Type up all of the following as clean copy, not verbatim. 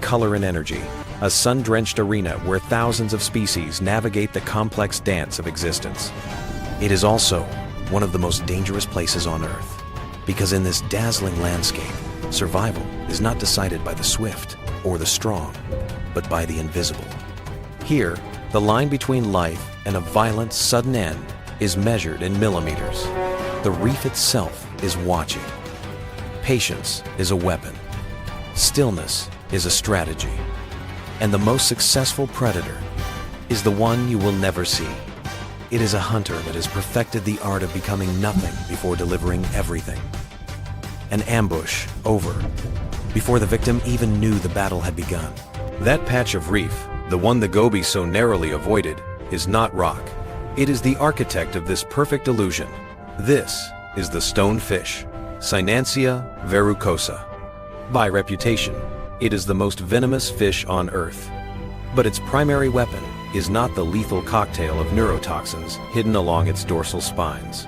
color and energy, a sun-drenched arena where thousands of species navigate the complex dance of existence. It is also one of the most dangerous places on Earth, because in this dazzling landscape, survival is not decided by the swift or the strong, but by the invisible. Here, the line between life and a violent, sudden end is measured in millimeters. The reef itself is watching. Patience is a weapon. Stillness is a strategy. And the most successful predator is the one you will never see. It is a hunter that has perfected the art of becoming nothing before delivering everything. An ambush over, before the victim even knew the battle had begun. That patch of reef, the one the goby so narrowly avoided, is not rock. It is the architect of this perfect illusion. This is the stonefish, Cynansia verrucosa. By reputation, it is the most venomous fish on Earth. But its primary weapon is not the lethal cocktail of neurotoxins hidden along its dorsal spines.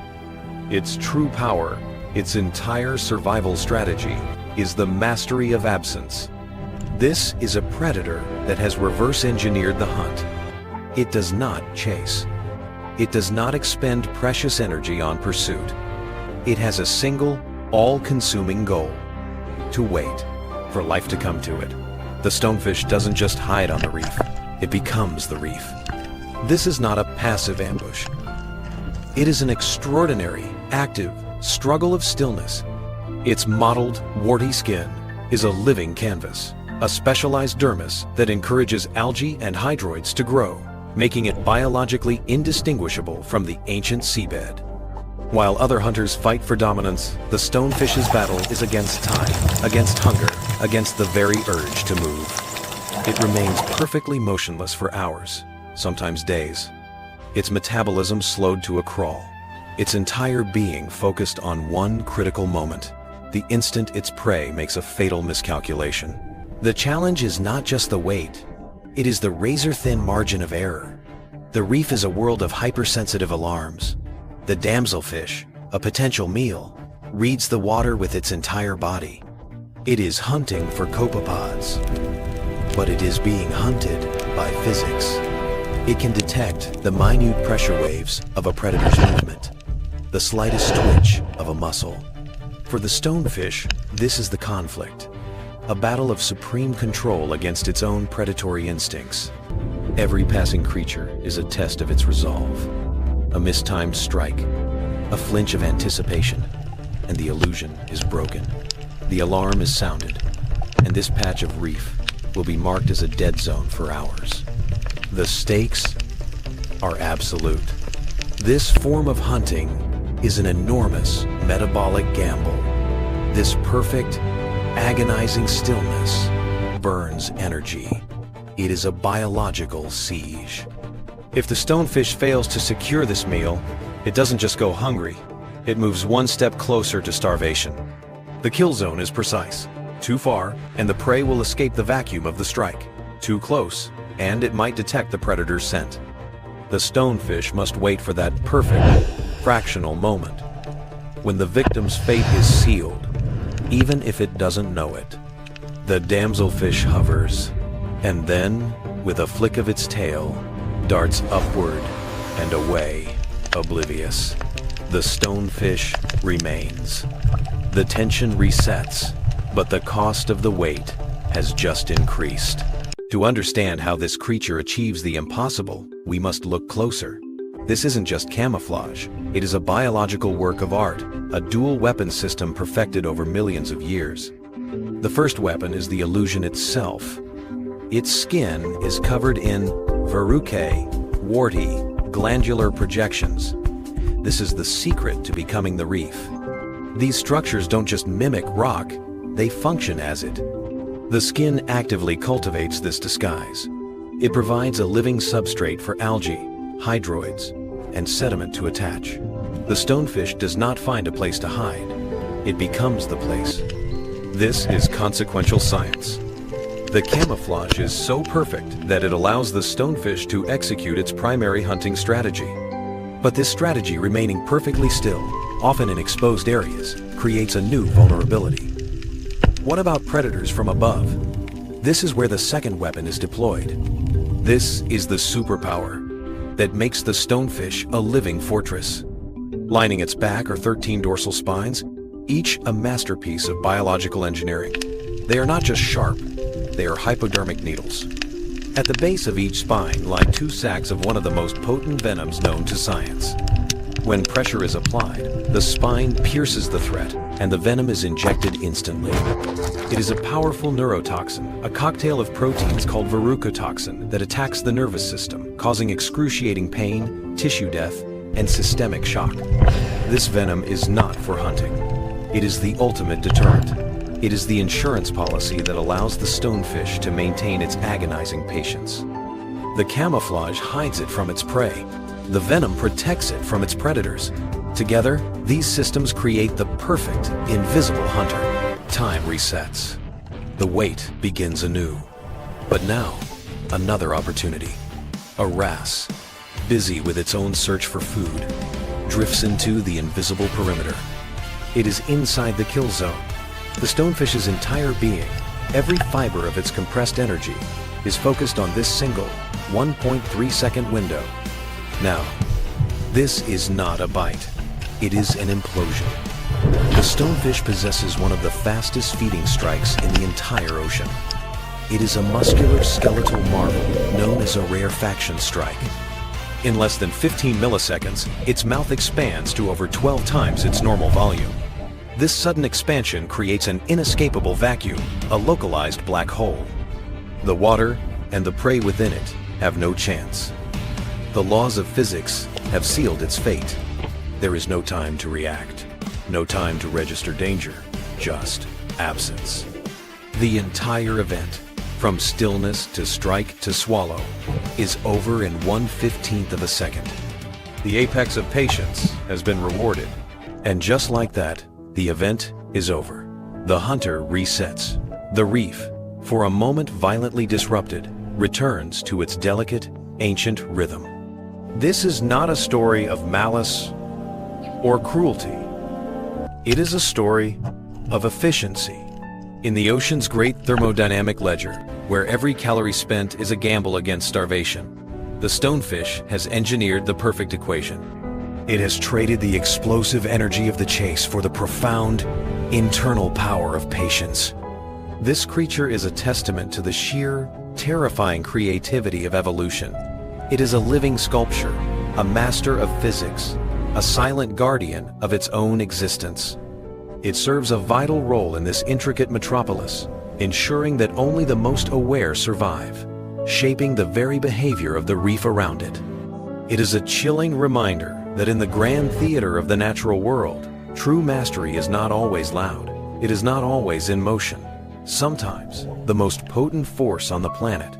Its true power, its entire survival strategy, is the mastery of absence. This is a predator that has reverse-engineered the hunt. It does not chase. It does not expend precious energy on pursuit. It has a single, all-consuming goal: to wait for life to come to it. The stonefish doesn't just hide on the reef, it becomes the reef. This is not a passive ambush. It is an extraordinary, active struggle of stillness. Its mottled, warty skin is a living canvas, a specialized dermis that encourages algae and hydroids to grow, making it biologically indistinguishable from the ancient seabed. While other hunters fight for dominance, the stonefish's battle is against time, against hunger, against the very urge to move. It remains perfectly motionless for hours, sometimes days. Its metabolism slowed to a crawl, its entire being focused on one critical moment, the instant its prey makes a fatal miscalculation. The challenge is not just the weight, it is the razor-thin margin of error. The reef is a world of hypersensitive alarms. The damselfish, a potential meal, reads the water with its entire body. It is hunting for copepods, but it is being hunted by physics. It can detect the minute pressure waves of a predator's movement, the slightest twitch of a muscle. For the stonefish, this is the conflict, a battle of supreme control against its own predatory instincts. Every passing creature is a test of its resolve. A mistimed strike, a flinch of anticipation, and the illusion is broken. The alarm is sounded, and this patch of reef will be marked as a dead zone for hours. The stakes are absolute. This form of hunting is an enormous metabolic gamble. This perfect, agonizing stillness burns energy. It is a biological siege. If the stonefish fails to secure this meal, it doesn't just go hungry, it moves one step closer to starvation. The kill zone is precise. Too far, and the prey will escape the vacuum of the strike. Too close, and it might detect the predator's scent. The stonefish must wait for that perfect, fractional moment, when the victim's fate is sealed, even if it doesn't know it. The damselfish hovers, and then, with a flick of its tail, darts upward and away, oblivious. The stonefish remains. The tension resets, but the cost of the wait has just increased. To understand how this creature achieves the impossible, we must look closer. This isn't just camouflage, it is a biological work of art, a dual weapon system perfected over millions of years. The first weapon is the illusion itself. Its skin is covered in verrucae, warty, glandular projections. This is the secret to becoming the reef. These structures don't just mimic rock, they function as it. The skin actively cultivates this disguise. It provides a living substrate for algae, hydroids, and sediment to attach. The stonefish does not find a place to hide. It becomes the place. This is consequential science. The camouflage is so perfect that it allows the stonefish to execute its primary hunting strategy. But this strategy, remaining perfectly still, often in exposed areas, creates a new vulnerability. What about predators from above? This is where the second weapon is deployed. This is the superpower that makes the stonefish a living fortress. Lining its back are 13 dorsal spines, each a masterpiece of biological engineering. They are not just sharp, they are hypodermic needles. At the base of each spine lie 2 sacs of one of the most potent venoms known to science. When pressure is applied, the spine pierces the threat, and the venom is injected instantly. It is a powerful neurotoxin, a cocktail of proteins called verrucotoxin that attacks the nervous system, causing excruciating pain, tissue death, and systemic shock. This venom is not for hunting. It is the ultimate deterrent. It is the insurance policy that allows the stonefish to maintain its agonizing patience. The camouflage hides it from its prey. The venom protects it from its predators. Together, these systems create the perfect, invisible hunter. Time resets. The wait begins anew. But now, another opportunity. A wrasse, busy with its own search for food, drifts into the invisible perimeter. It is inside the kill zone. The stonefish's entire being, every fiber of its compressed energy, is focused on this single 1.3-second window. Now, this is not a bite. It is an implosion. The stonefish possesses one of the fastest feeding strikes in the entire ocean. It is a muscular skeletal marvel known as a rarefaction strike. In less than 15 milliseconds, its mouth expands to over 12 times its normal volume. This sudden expansion creates an inescapable vacuum, a localized black hole. The water and the prey within it have no chance. The laws of physics have sealed its fate. There is no time to react, no time to register danger, just absence. The entire event, from stillness to strike to swallow, is over in 1/15 of a second. The apex of patience has been rewarded, and just like that, the event is over. The hunter resets. The reef, for a moment violently disrupted, returns to its delicate, ancient rhythm. This is not a story of malice or cruelty. It is a story of efficiency. In the ocean's great thermodynamic ledger, where every calorie spent is a gamble against starvation, the stonefish has engineered the perfect equation. It has traded the explosive energy of the chase for the profound, internal power of patience. This creature is a testament to the sheer, terrifying creativity of evolution. It is a living sculpture, a master of physics, a silent guardian of its own existence. It serves a vital role in this intricate metropolis, ensuring that only the most aware survive, shaping the very behavior of the reef around it. It is a chilling reminder that in the grand theater of the natural world, true mastery is not always loud. It is not always in motion. Sometimes, the most potent force on the planet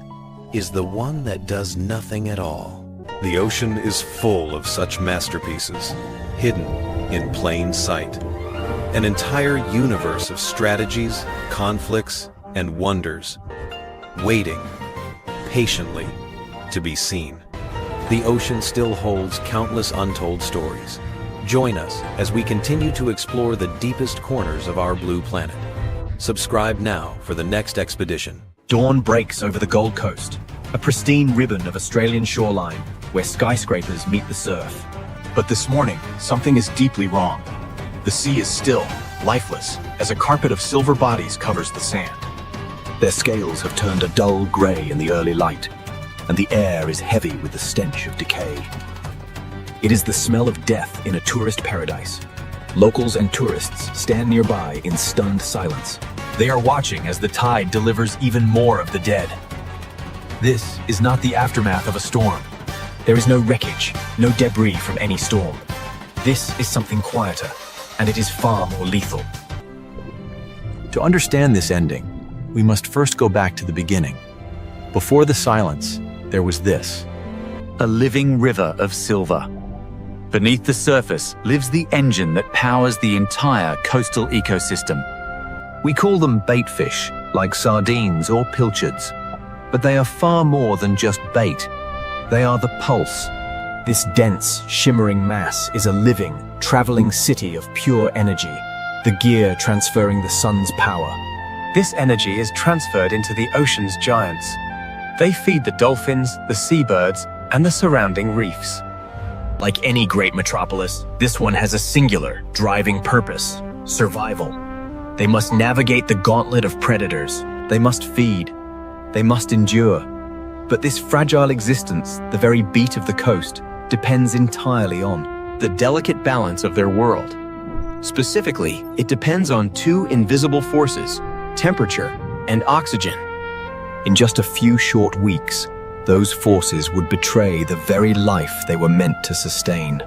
is the one that does nothing at all. The ocean is full of such masterpieces, hidden in plain sight. An entire universe of strategies, conflicts, and wonders, waiting patiently to be seen. The ocean still holds countless untold stories. Join us as we continue to explore the deepest corners of our blue planet. Subscribe now for the next expedition. Dawn breaks over the Gold Coast, a pristine ribbon of Australian shoreline where skyscrapers meet the surf. But this morning, something is deeply wrong. The sea is still, lifeless, as a carpet of silver bodies covers the sand. Their scales have turned a dull gray in the early light, and the air is heavy with the stench of decay. It is the smell of death in a tourist paradise. Locals and tourists stand nearby in stunned silence. They are watching as the tide delivers even more of the dead. This is not the aftermath of a storm. There is no wreckage, no debris from any storm. This is something quieter, and it is far more lethal. To understand this ending, we must first go back to the beginning. Before the silence, there was this. A living river of silver. Beneath the surface lives the engine that powers the entire coastal ecosystem. We call them bait fish, like sardines or pilchards. But they are far more than just bait. They are the pulse. This dense, shimmering mass is a living, traveling city of pure energy, the gear transferring the sun's power. This energy is transferred into the ocean's giants. They feed the dolphins, the seabirds, and the surrounding reefs. Like any great metropolis, this one has a singular, driving purpose: survival. They must navigate the gauntlet of predators. They must feed. They must endure. But this fragile existence, the very beat of the coast, depends entirely on the delicate balance of their world. Specifically, it depends on two invisible forces: temperature and oxygen. In just a few short weeks, those forces would betray the very life they were meant to sustain.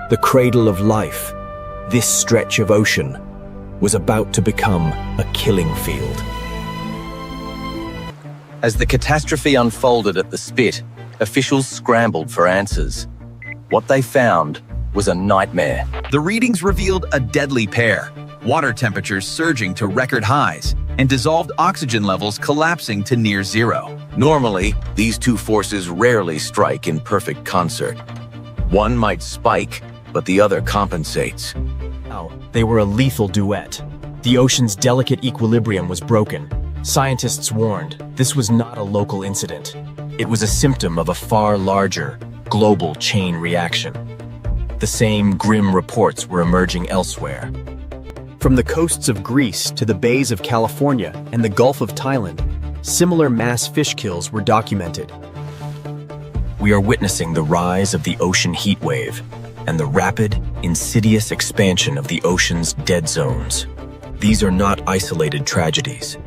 The cradle of life, this stretch of ocean, was about to become a killing field. As the catastrophe unfolded at the spit, officials scrambled for answers. What they found was a nightmare. The readings revealed a deadly pair, water temperatures surging to record highs and dissolved oxygen levels collapsing to near zero. Normally, these two forces rarely strike in perfect concert. One might spike, but the other compensates. Now, they were a lethal duet. The ocean's delicate equilibrium was broken. Scientists warned this was not a local incident. It was a symptom of a far larger, global chain reaction. The same grim reports were emerging elsewhere. From the coasts of Greece to the bays of California and the Gulf of Thailand, similar mass fish kills were documented. We are witnessing the rise of the ocean heat wave and the rapid, insidious expansion of the ocean's dead zones. These are not isolated tragedies.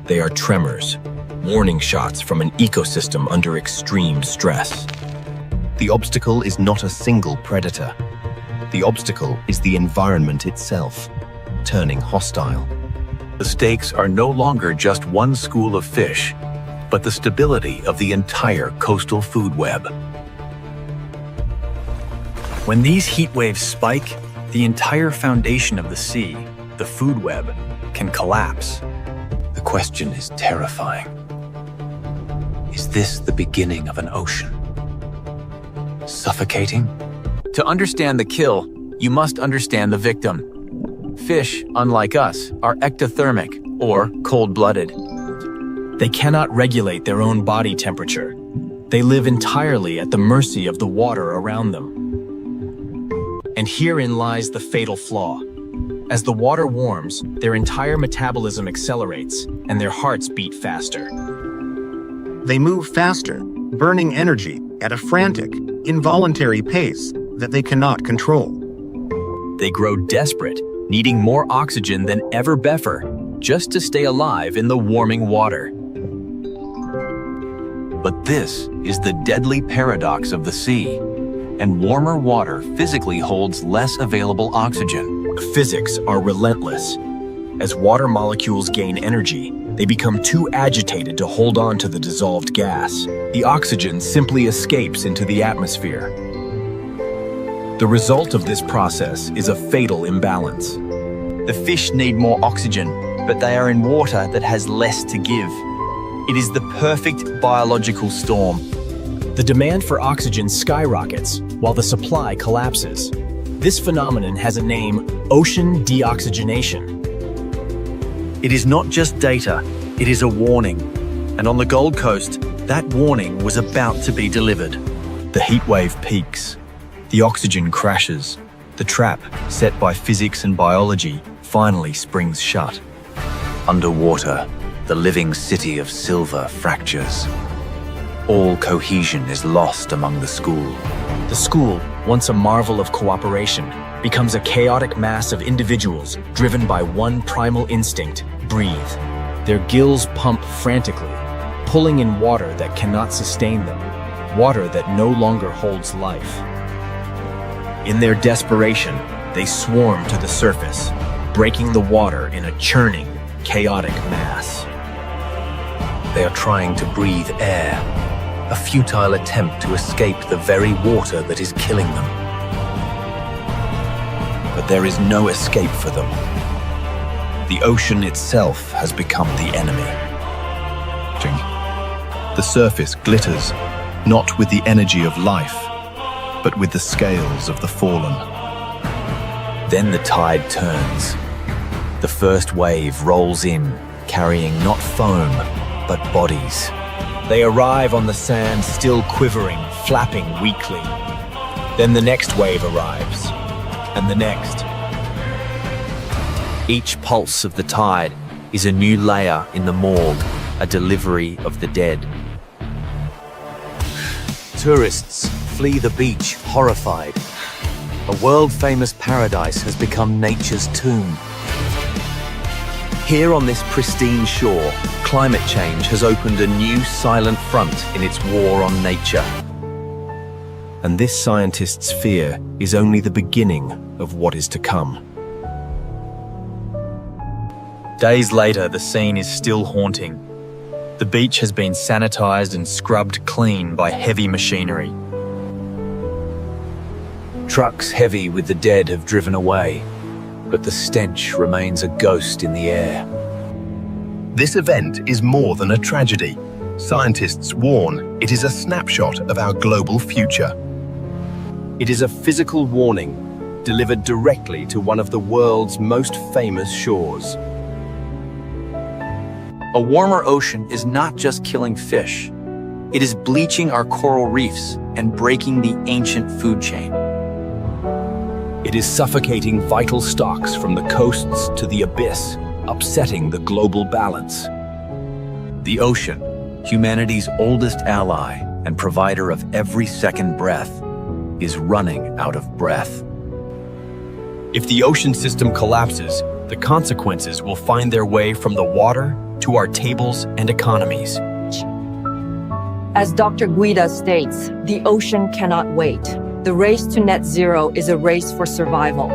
They are tremors, warning shots from an ecosystem under extreme stress. The obstacle is not a single predator. The obstacle is the environment itself, turning hostile. The stakes are no longer just one school of fish, but the stability of the entire coastal food web. When these heat waves spike, the entire foundation of the sea, the food web, can collapse. The question is terrifying. Is this the beginning of an ocean? Suffocating? To understand the kill, you must understand the victim. Fish, unlike us, are ectothermic, or cold-blooded. They cannot regulate their own body temperature. They live entirely at the mercy of the water around them. And herein lies the fatal flaw. As the water warms, their entire metabolism accelerates, and their hearts beat faster. They move faster, burning energy at a frantic, involuntary pace that they cannot control. They grow desperate, needing more oxygen than ever before, just to stay alive in the warming water. But this is the deadly paradox of the sea, and warmer water physically holds less available oxygen. Physics are relentless. As water molecules gain energy, they become too agitated to hold on to the dissolved gas. The oxygen simply escapes into the atmosphere. The result of this process is a fatal imbalance. The fish need more oxygen, but they are in water that has less to give. It is the perfect biological storm. The demand for oxygen skyrockets while the supply collapses. This phenomenon has a name: ocean deoxygenation. It is not just data, it is a warning. And on the Gold Coast, that warning was about to be delivered. The heat wave peaks. The oxygen crashes. The trap, set by physics and biology, finally springs shut. Underwater, the living city of silver fractures. All cohesion is lost among the school. The school, once a marvel of cooperation, becomes a chaotic mass of individuals driven by one primal instinct: breathe. Their gills pump frantically, pulling in water that cannot sustain them, water that no longer holds life. In their desperation, they swarm to the surface, breaking the water in a churning, chaotic mass. They are trying to breathe air, a futile attempt to escape the very water that is killing them. But there is no escape for them. The ocean itself has become the enemy. The surface glitters, not with the energy of life, but with the scales of the fallen. Then the tide turns. The first wave rolls in, carrying not foam, but bodies. They arrive on the sand still quivering, flapping weakly. Then the next wave arrives, and the next. Each pulse of the tide is a new layer in the morgue, a delivery of the dead. Tourists flee the beach horrified. A world-famous paradise has become nature's tomb. Here on this pristine shore, climate change has opened a new silent front in its war on nature. And this scientist's fear is only the beginning of what is to come. Days later, the scene is still haunting. The beach has been sanitized and scrubbed clean by heavy machinery. Trucks heavy with the dead have driven away, but the stench remains a ghost in the air. This event is more than a tragedy. Scientists warn it is a snapshot of our global future. It is a physical warning delivered directly to one of the world's most famous shores. A warmer ocean is not just killing fish. It is bleaching our coral reefs and breaking the ancient food chain. It is suffocating vital stocks from the coasts to the abyss, upsetting the global balance. The ocean, humanity's oldest ally and provider of every second breath, is running out of breath. If the ocean system collapses, the consequences will find their way from the water to our tables and economies. As Dr. Guida states, the ocean cannot wait. The race to net zero is a race for survival.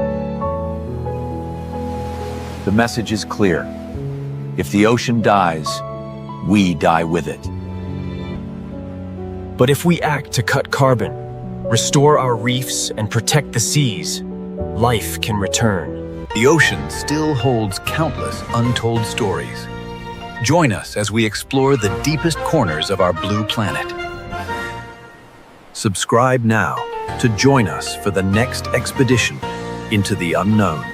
The message is clear. If the ocean dies, we die with it. But if we act to cut carbon, restore our reefs, and protect the seas, life can return. The ocean still holds countless untold stories. Join us as we explore the deepest corners of our blue planet. Subscribe now to join us for the next expedition into the unknown.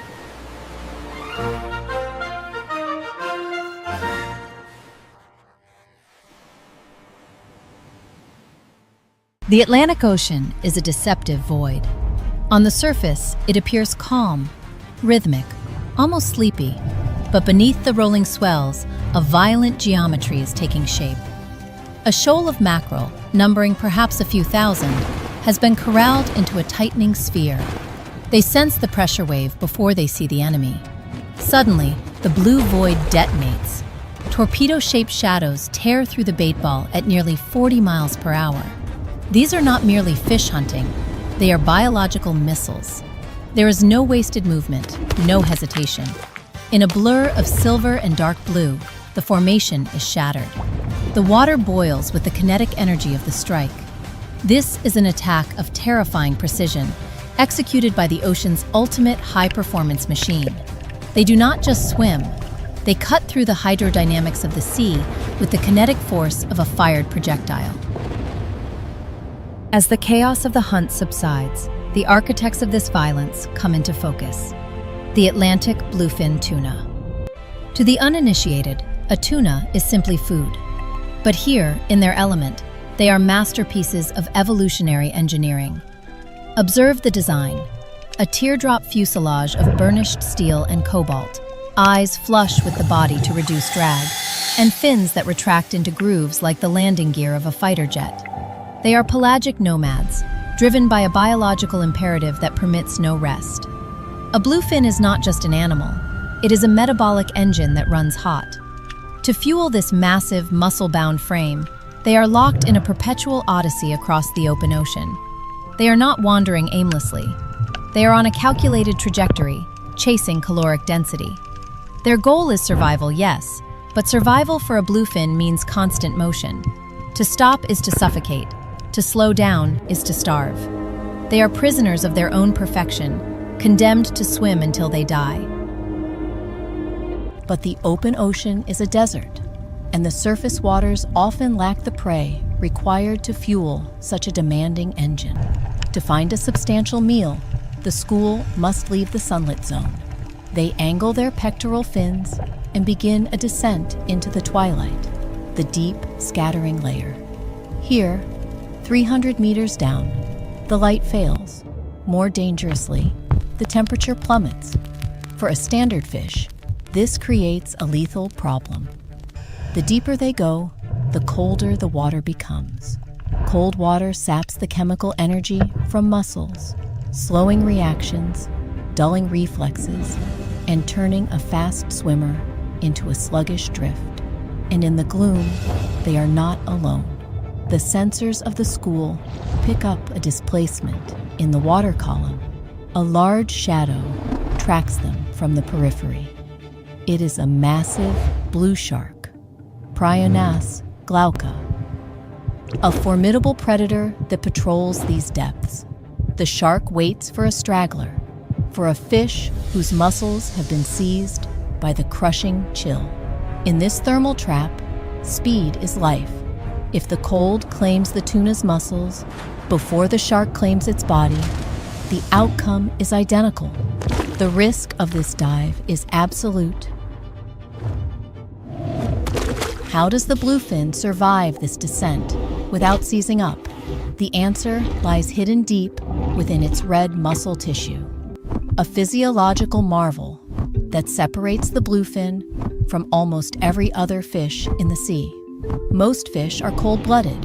The Atlantic Ocean is a deceptive void. On the surface, it appears calm, rhythmic, almost sleepy, but beneath the rolling swells, a violent geometry is taking shape. A shoal of mackerel, numbering perhaps a few thousand, has been corralled into a tightening sphere. They sense the pressure wave before they see the enemy. Suddenly, the blue void detonates. Torpedo-shaped shadows tear through the bait ball at nearly 40 miles per hour. These are not merely fish hunting, they are biological missiles. There is no wasted movement, no hesitation. In a blur of silver and dark blue, the formation is shattered. The water boils with the kinetic energy of the strike. This is an attack of terrifying precision, executed by the ocean's ultimate high-performance machine. They do not just swim, they cut through the hydrodynamics of the sea with the kinetic force of a fired projectile. As the chaos of the hunt subsides, the architects of this violence come into focus. The Atlantic bluefin tuna. To the uninitiated, a tuna is simply food. But here, in their element, they are masterpieces of evolutionary engineering. Observe the design. A teardrop fuselage of burnished steel and cobalt, eyes flush with the body to reduce drag, and fins that retract into grooves like the landing gear of a fighter jet. They are pelagic nomads, driven by a biological imperative that permits no rest. A bluefin is not just an animal, it is a metabolic engine that runs hot. To fuel this massive, muscle-bound frame, they are locked in a perpetual odyssey across the open ocean. They are not wandering aimlessly. They are on a calculated trajectory, chasing caloric density. Their goal is survival, yes, but survival for a bluefin means constant motion. To stop is to suffocate. To slow down is to starve. They are prisoners of their own perfection, condemned to swim until they die. But the open ocean is a desert, and the surface waters often lack the prey required to fuel such a demanding engine. To find a substantial meal, the school must leave the sunlit zone. They angle their pectoral fins and begin a descent into the twilight, the deep, scattering layer. Here, 300 meters down, the light fails. More dangerously, the temperature plummets. For a standard fish, this creates a lethal problem. The deeper they go, the colder the water becomes. Cold water saps the chemical energy from muscles, slowing reactions, dulling reflexes, and turning a fast swimmer into a sluggish drift. And in the gloom, they are not alone. The sensors of the school pick up a displacement in the water column. A large shadow tracks them from the periphery. It is a massive blue shark, Prionas glauca, a formidable predator that patrols these depths. The shark waits for a straggler, for a fish whose muscles have been seized by the crushing chill. In this thermal trap, speed is life. If the cold claims the tuna's muscles before the shark claims its body, the outcome is identical. The risk of this dive is absolute. How does the bluefin survive this descent without seizing up? The answer lies hidden deep within its red muscle tissue, a physiological marvel that separates the bluefin from almost every other fish in the sea. Most fish are cold-blooded.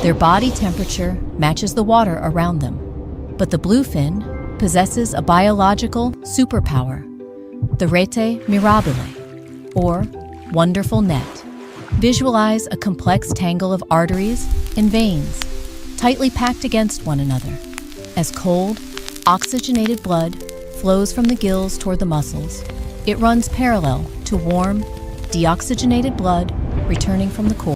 Their body temperature matches the water around them. But the bluefin possesses a biological superpower, the rete mirabile, or wonderful net. Visualize a complex tangle of arteries and veins, tightly packed against one another. As cold, oxygenated blood flows from the gills toward the muscles, it runs parallel to warm, deoxygenated blood returning from the core.